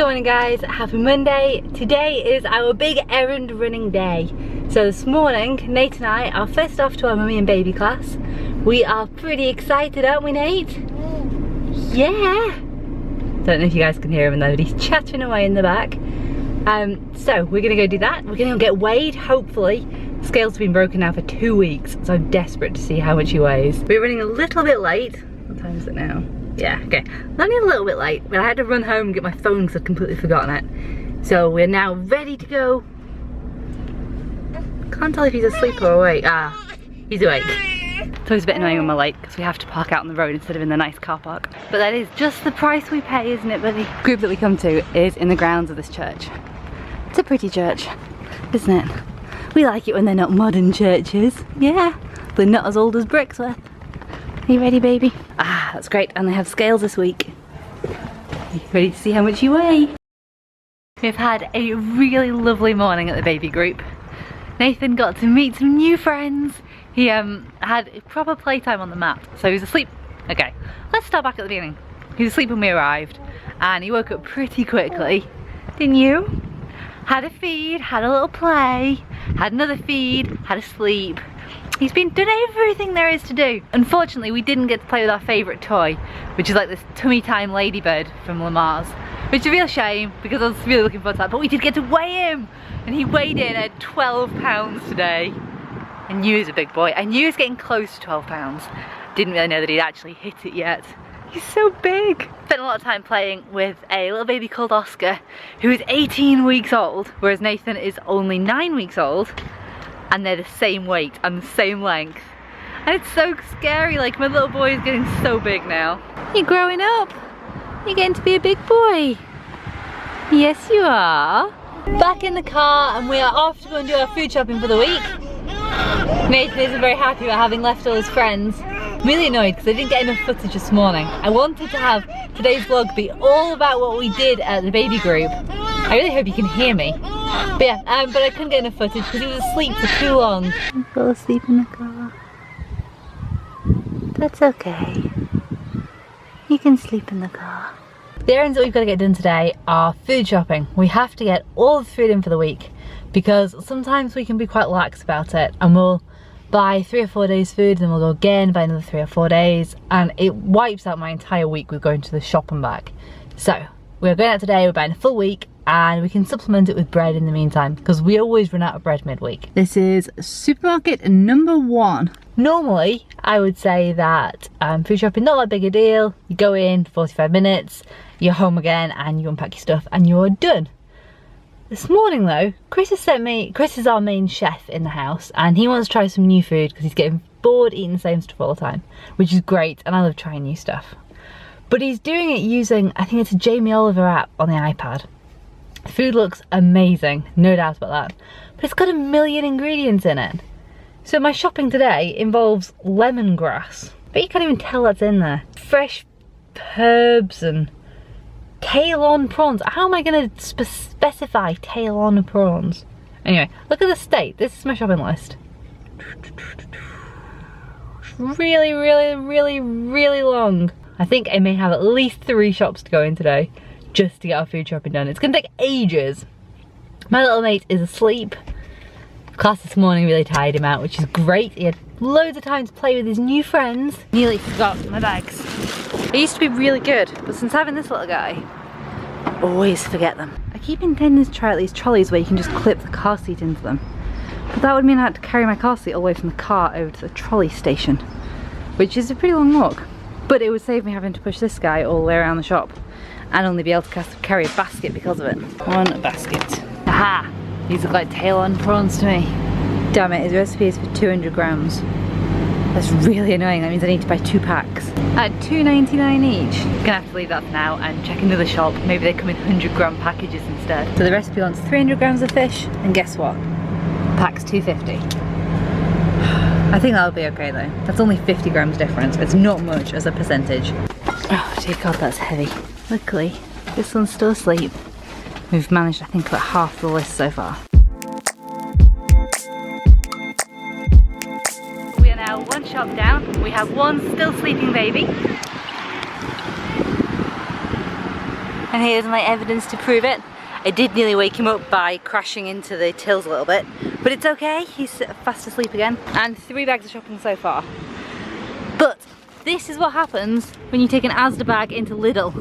Good morning guys, happy Monday. Today is our big errand running day. So this morning, Nate and I are first off to our mummy and baby class. We are pretty excited, aren't we, Nate? Yeah. Don't know if you guys can hear him though, but he's chattering away in the back. So we're gonna go do that. We're gonna get weighed, hopefully. The scale's been broken now for 2 weeks, so I'm desperate to see how much he weighs. We're running a little bit late. What time is it now? Yeah, okay. Only a little bit late, but I had to run home and get my phone because I'd completely forgotten it. So we're now ready to go. Can't tell if he's asleep or awake. Ah, he's awake. It's always a bit annoying when we're late because we have to park out on the road instead of in the nice car park. But that is just the price we pay, isn't it, buddy? The group that we come to is in the grounds of this church. It's a pretty church, isn't it? We like it when they're not modern churches. Yeah, they're not as old as Brixworth. Are you ready, baby? Ah, that's great. And they have scales this week. Are you ready to see how much you weigh? We've had a really lovely morning at the baby group. Nathan got to meet some new friends. He had proper playtime on the mat. So he was asleep. Okay, let's start back at the beginning. He was asleep when we arrived and he woke up pretty quickly. Didn't you? Had a feed, had a little play, had another feed, had a sleep. He's done everything there is to do. Unfortunately, we didn't get to play with our favourite toy, which is like this tummy time ladybird from Lamar's, which is a real shame because I was really looking forward to that, but we did get to weigh him, and he weighed in at 12 pounds today. I knew he was a big boy. I knew he was getting close to 12 pounds. Didn't really know that he'd actually hit it yet. He's so big. Spent a lot of time playing with a little baby called Oscar, who is 18 weeks old, whereas Nathan is only 9 weeks old. And they're the same weight and the same length. And it's so scary, like my little boy is getting so big now. You're growing up. You're getting to be a big boy. Yes you are. Back in the car and we are off to go and do our food shopping for the week. Nathan isn't very happy about having left all his friends. I'm really annoyed because I didn't get enough footage this morning. I wanted to have today's vlog be all about what we did at the baby group. I really hope you can hear me. But yeah, but I couldn't get enough footage because he was asleep for too long. He fell asleep in the car. That's okay. You can sleep in the car. The errands that we've got to get done today are food shopping. We have to get all the food in for the week because sometimes we can be quite lax about it and we'll buy 3 or 4 days food, then we'll go again, buy another 3 or 4 days, and it wipes out my entire week with going to the shop and back. So we're going out today, we're buying a full week, and we can supplement it with bread in the meantime because we always run out of bread midweek. This is supermarket number 1. Normally I would say that food shopping not that big a deal. You go in 45 minutes, you're home again and you unpack your stuff and you're done. This morning though, Chris is our main chef in the house and he wants to try some new food because he's getting bored eating the same stuff all the time, which is great and I love trying new stuff. But he's doing it using, I think it's a Jamie Oliver app on the iPad. The food looks amazing, no doubt about that. But it's got 1 million ingredients in it. So my shopping today involves lemongrass. But you can't even tell that's in there. Fresh herbs and tail-on prawns. How am I going to specify tail-on prawns? Anyway, look at the state. This is my shopping list. It's really, really, really, really long. I think I may have at least 3 shops to go in today just to get our food shopping done. It's gonna take ages. My little mate is asleep. Class this morning really tired him out, which is great. He had loads of time to play with his new friends. Nearly forgot my bags. I used to be really good, but since having this little guy, I always forget them. I keep intending to try out these trolleys where you can just clip the car seat into them. But that would mean I had to carry my car seat all the way from the car over to the trolley station, which is a pretty long walk. But it would save me having to push this guy all the way around the shop and only be able to carry a basket because of it. 1 basket. Aha! These look like tail-on prawns to me. Damn it, his recipe is for 200 grams. That's really annoying, that means I need to buy 2 packs. At $2.99 each. Gonna have to leave that for now and check another shop. Maybe they come in 100-gram packages instead. So the recipe wants 300 grams of fish, and guess what? Pack's $2.50. I think that'll be okay though. That's only 50 grams difference. It's not much as a percentage. Oh dear God, that's heavy. Luckily, this one's still asleep. We've managed, I think, about half the list so far. We are now 1 shop down. We have 1 still sleeping baby. And here's my evidence to prove it. I did nearly wake him up by crashing into the tills a little bit, but it's okay, he's fast asleep again. And 3 bags of shopping so far. But this is what happens when you take an Asda bag into Lidl.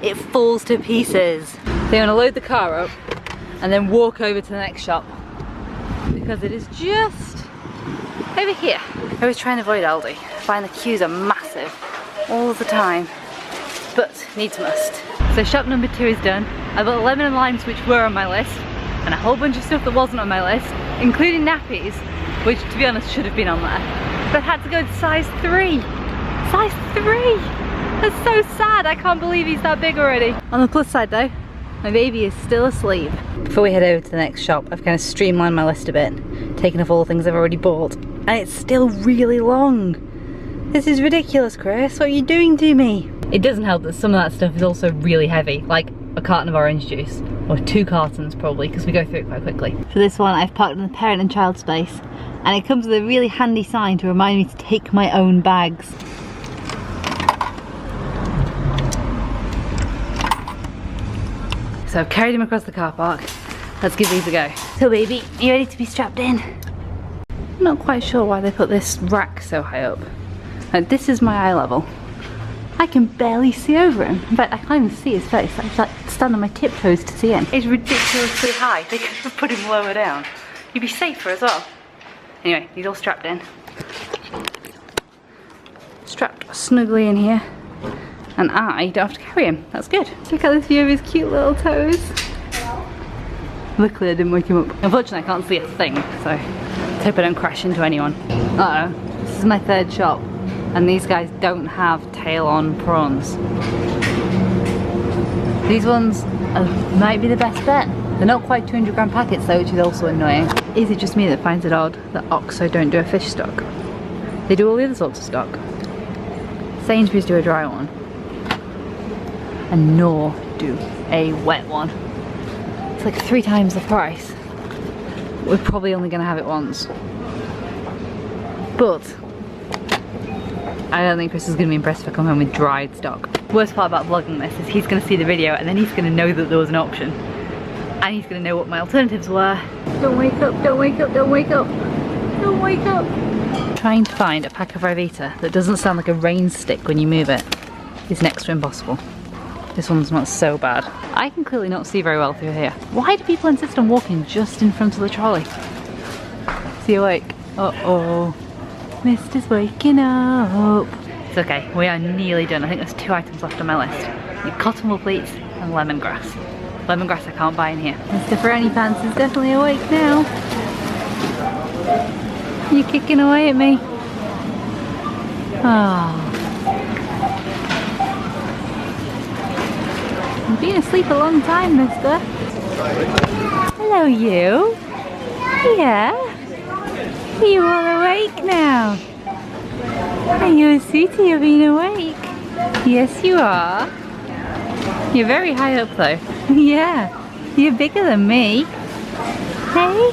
It falls to pieces. They want to load the car up and then walk over to the next shop because it is just over here. I always try and avoid Aldi. I find the queues are massive all the time, but needs must. So shop number 2 is done. I bought lemon and limes which were on my list and a whole bunch of stuff that wasn't on my list, including nappies, which to be honest should have been on there. But I had to go to size 3. Size 3! That's so sad, I can't believe he's that big already. On the plus side though, my baby is still asleep. Before we head over to the next shop, I've kind of streamlined my list a bit, taken off all the things I've already bought, and it's still really long. This is ridiculous, Chris, what are you doing to me? It doesn't help that some of that stuff is also really heavy, like a carton of orange juice, or 2 cartons probably, because we go through it quite quickly. For this one, I've parked in the parent and child space, and it comes with a really handy sign to remind me to take my own bags. So I've carried him across the car park. Let's give these a go. So baby, are you ready to be strapped in? I'm not quite sure why they put this rack so high up. Like, this is my eye level. I can barely see over him. In fact, I can't even see his face. I have to like stand on my tiptoes to see him. It's ridiculously high. They could have put him lower down. You'd be safer as well. Anyway, he's all strapped in. Strapped snugly in here. And I don't have to carry him. That's good. Check out this view of his cute little toes. Luckily I didn't wake him up. Unfortunately I can't see a thing, so let's hope I don't crash into anyone. Uh oh, this is my 3rd shop and these guys don't have tail-on prawns. These ones might be the best bet. They're not quite 200 gram packets though, which is also annoying. Is it just me that finds it odd that Oxo don't do a fish stock? They do all the other sorts of stock. Sainsbury's do a dry one. And nor do a wet one. It's like 3 times the price. We're probably only gonna have it once. But I don't think Chris is gonna be impressed if I come home with dried stock. Worst part about vlogging this is he's gonna see the video and then he's gonna know that there was an option. And he's gonna know what my alternatives were. Don't wake up, don't wake up, don't wake up. Don't wake up. Trying to find a pack of Rivita that doesn't sound like a rain stick when you move it is next to impossible. This one's not so bad. I can clearly not see very well through here. Why do people insist on walking just in front of the trolley? Is he awake? Uh-oh. Mister's waking up. It's okay, we are nearly done. I think there's 2 items left on my list. Cotton wool pleats and lemongrass. Lemongrass I can't buy in here. Mr. Frowny Pants is definitely awake now. You're kicking away at me. Oh. You've been asleep a long time, mister. Hello, you. Yeah? Are you all awake now? Are you a sweetie? You've been awake? Yes, you are. You're very high up, though. Yeah, you're bigger than me. Hey?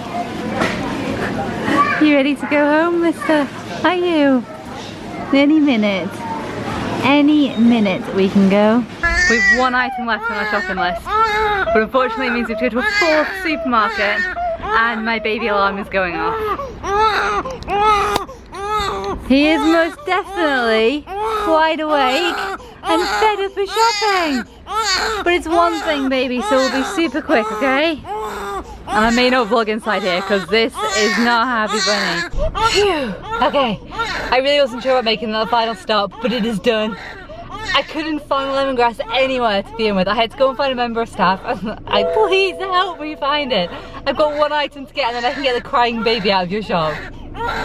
You ready to go home, mister? Are you? Any minute. Any minute we can go. We've 1 item left on our shopping list, but unfortunately it means we have to go to a 4th supermarket and my baby alarm is going off. He is most definitely wide awake and fed up for shopping. But it's one thing, baby, so we'll be super quick, okay? And I may not vlog inside here because this is not happy bunny. Phew. Okay, I really wasn't sure about making that final stop, but it is done. I couldn't find lemongrass anywhere to begin with. I had to go and find a member of staff. Please help me find it. I've got 1 item to get and then I can get the crying baby out of your shop.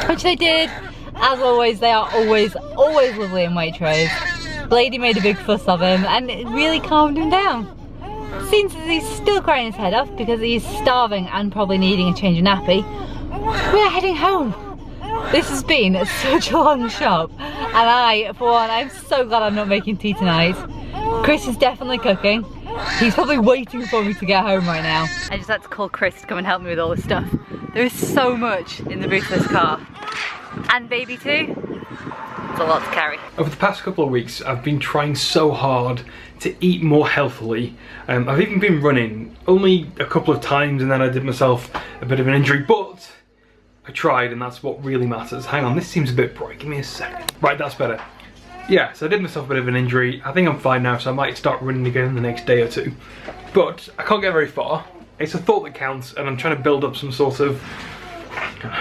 Which they did. As always, they are always lovely in Waitrose. The lady made a big fuss of him and it really calmed him down. Seems as he's still crying his head off because he's starving and probably needing a change of nappy. We are heading home. This has been such a long shop and I, for one, I'm so glad I'm not making tea tonight. Chris is definitely cooking. He's probably waiting for me to get home right now. I just had to call Chris to come and help me with all this stuff. There is so much in the boot of this car. And baby too. It's a lot to carry. Over the past couple of weeks, I've been trying so hard to eat more healthily. I've even been running, only a couple of times, and then I did myself a bit of an injury, but I tried, and that's what really matters. Hang on, this seems a bit bright. Give me a second. Right, that's better. Yeah, so I did myself a bit of an injury. I think I'm fine now, so I might start running again in the next day or two. But I can't get very far. It's a thought that counts, and I'm trying to build up some sort of,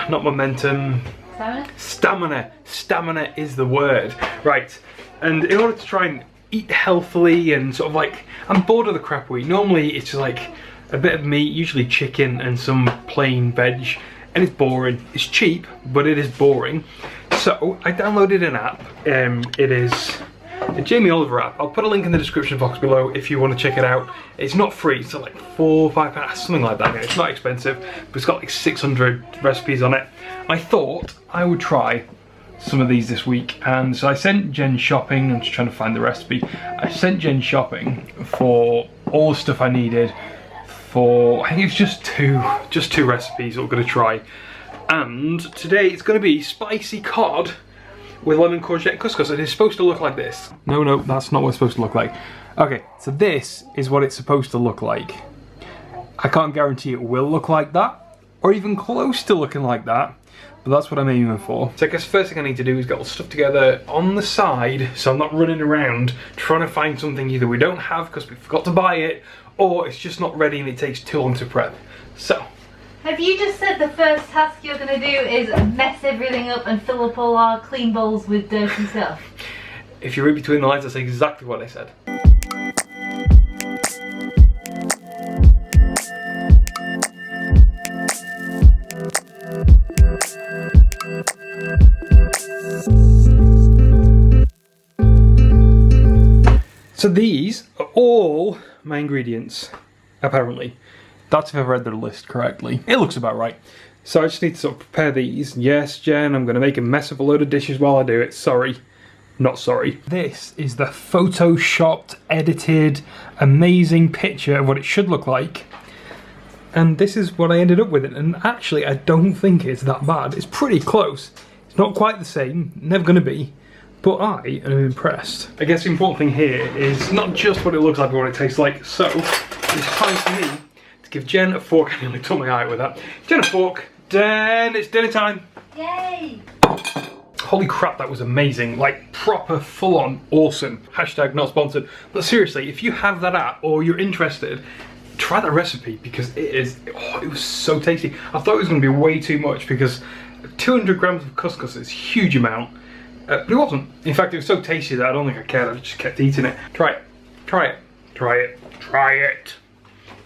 not momentum, stamina. Stamina is the word. Right, and in order to try and eat healthily and sort of like, I'm bored of the crap we eat. Normally it's just like a bit of meat, usually chicken and some plain veg, and it's boring. It's cheap, but it is boring. So I downloaded an app. It is a Jamie Oliver app. I'll put a link in the description box below if you want to check it out. It's not free, it's like £4 or £5, something like that. It's not expensive, but it's got like 600 recipes on it. I thought I would try some of these this week, and so I sent Jen shopping. I'm just trying to find the recipe. I sent Jen shopping for all the stuff I needed for, I think it's just two recipes that we're going to try. And today it's going to be spicy cod with lemon courgette couscous. It is supposed to look like this. No, that's not what it's supposed to look like. Okay, so this is what it's supposed to look like. I can't guarantee it will look like that, or even close to looking like that, but that's what I'm aiming for. So I guess the first thing I need to do is get all the stuff together on the side, so I'm not running around trying to find something either we don't have because we forgot to buy it, or it's just not ready and it takes too long to prep. So. Have you just said the first task you're going to do is mess everything up and fill up all our clean bowls with dirty stuff? If you read between the lines, that's exactly what I said. So these are all my ingredients, apparently. That's if I've read the list correctly. It looks about right. So I just need to sort of prepare these. Yes, Jen, I'm going to make a mess of a load of dishes while I do it. Sorry. Not sorry. This is the photoshopped, edited, amazing picture of what it should look like. And this is what I ended up with. And actually, I don't think it's that bad. It's pretty close. It's not quite the same. Never going to be. But I am impressed. I guess the important thing here is not just what it looks like, but what it tastes like. So, it's time for me to give Jen a fork. I nearly took my eye with that. Jen a fork. Jen, it's dinner time. Yay! Holy crap, that was amazing. Like, proper, full-on, awesome. Hashtag not sponsored. But seriously, if you have that app or you're interested, try that recipe because it is, oh, it was so tasty. I thought it was going to be way too much because 200 grams of couscous is a huge amount. But it wasn't. In fact, it was so tasty that I don't think I cared. I just kept eating it. Try it. Try it. Try it. Try it.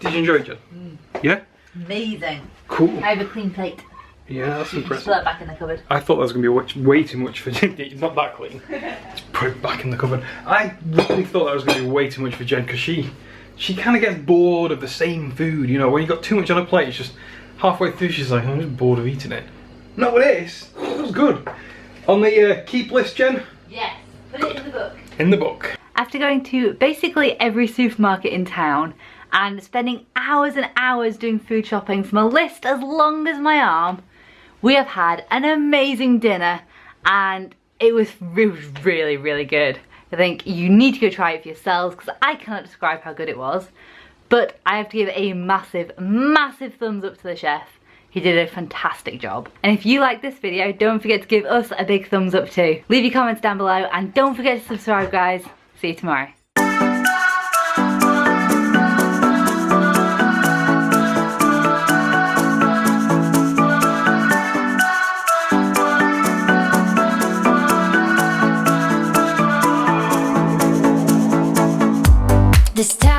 Did you enjoy it, Jen? Yeah? Amazing. Cool. I have a clean plate. Yeah, that's impressive. Just put that back in the cupboard. I thought that was going to be way too much for Jen. It's not that clean. Just put it back in the cupboard. I really thought that was going to be way too much for Jen because she kind of gets bored of the same food. You know, when you got too much on a plate, it's just halfway through she's like, I'm just bored of eating it. Not with this. It was good. On the keep list, Jen? Yes. Put it in the book. In the book. After going to basically every supermarket in town and spending hours and hours doing food shopping from a list as long as my arm, we have had an amazing dinner and it was really, really good. I think you need to go try it for yourselves because I cannot describe how good it was. But I have to give a massive, massive thumbs up to the chef. He did a fantastic job. And if you like this video, don't forget to give us a big thumbs up too. Leave your comments down below and don't forget to subscribe, guys. See you tomorrow. This time